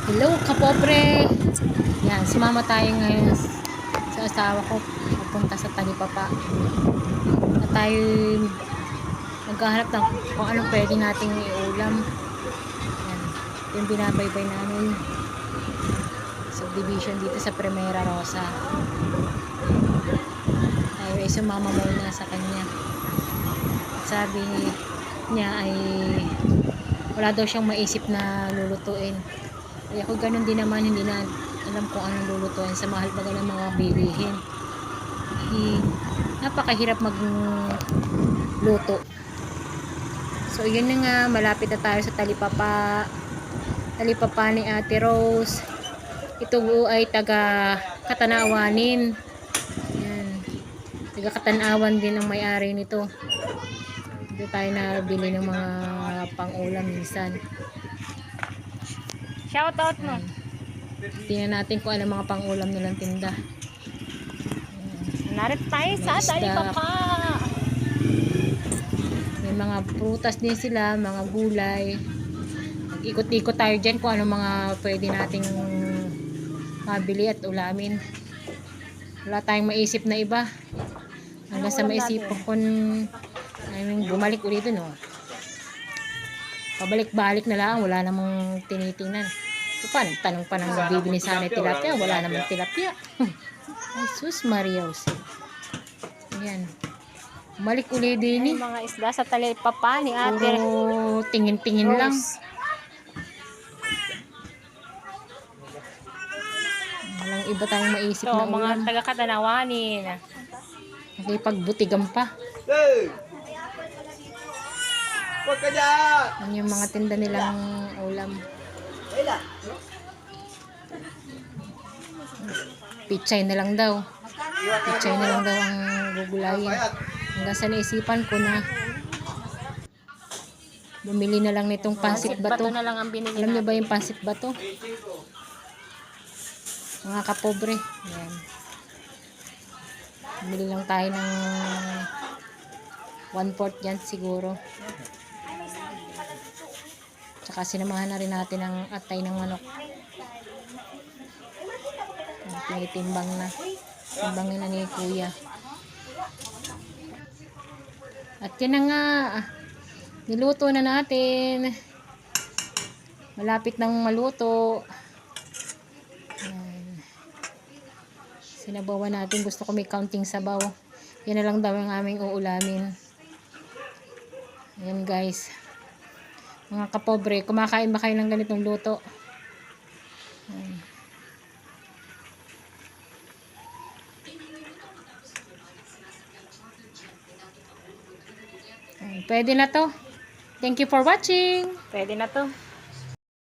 Hello, kapobre! Yan, sumama tayo ngayon sa asawa ko. Pupunta sa Talipapa. At tayo maghahanap ng kung anong pwede nating iulam. Yan, yung binabaybay namin. Subdivision dito sa Primera Rosa. Tayo ay sumama muna sa kanya. At sabi niya ay wala daw siyang maisip na lulutuin. Kaya ako ganun din naman, hindi na alam kung anong lulutuin sa mahal baga ng mga bilihin. Napakahirap magluto. So yun na nga, malapit na tayo sa Talipapa. Talipapa ni Ate Rose. Ito ay taga Katanawanin. Yan. Taga Katanawan din ang may-ari nito. Dito tayo nabili ng mga pang-ulam minsan. Shoutout mo. Tingnan natin kung ano mga pang-ulam nilang tinda. Narito tayo sa Talipapa. May mga prutas din sila, mga gulay. Nag-ikot-ikot tayo dyan kung ano mga pwede nating mabili at ulamin. Wala tayong maisip na iba. Hanggang sa maisip ko bumalik ulit dun, oh. Pabalik-balik na lang, wala namang tinitingnan. So, tanong pa nang bibili sana tilapia, wala namang tilapia. Ay, sus Maria Jose. Ayan. Bumalik ulit din, Ay, mga isda sa Talipapa ni Ate. puro tingin-tingin lang. Walang iba tayong maisip So, na mga ulam. taga-Katanawanin. Nakipagbutigan pa. Hey! Huwag ka dyan! Yan yung mga tinda nilang ulam. Pichay na lang daw. Pichay na lang daw ang gugulayin. Hanggang sa naisipan ko na bumili na lang nitong pansit bato. na lang ang binili Alam niyo natin. ba yung pansit bato? Mga kapobre. Yan. Bumili lang tayo ng 1/4 dyan siguro. Tsaka sinamahan na rin natin ang atay ng manok. Tinitimbang na. Timbangin na ni Kuya. At yan na nga. Niluto na natin. Malapit nang maluto. Ayan. Sinabawan natin. Gusto ko may counting sabaw. Yan na lang daw ang aming uulamin. Ayan guys. Mga kapobre, kumakain ba kayo ng ganitong luto? Ayan. Pwede na to. Thank you for watching. Pwede na to.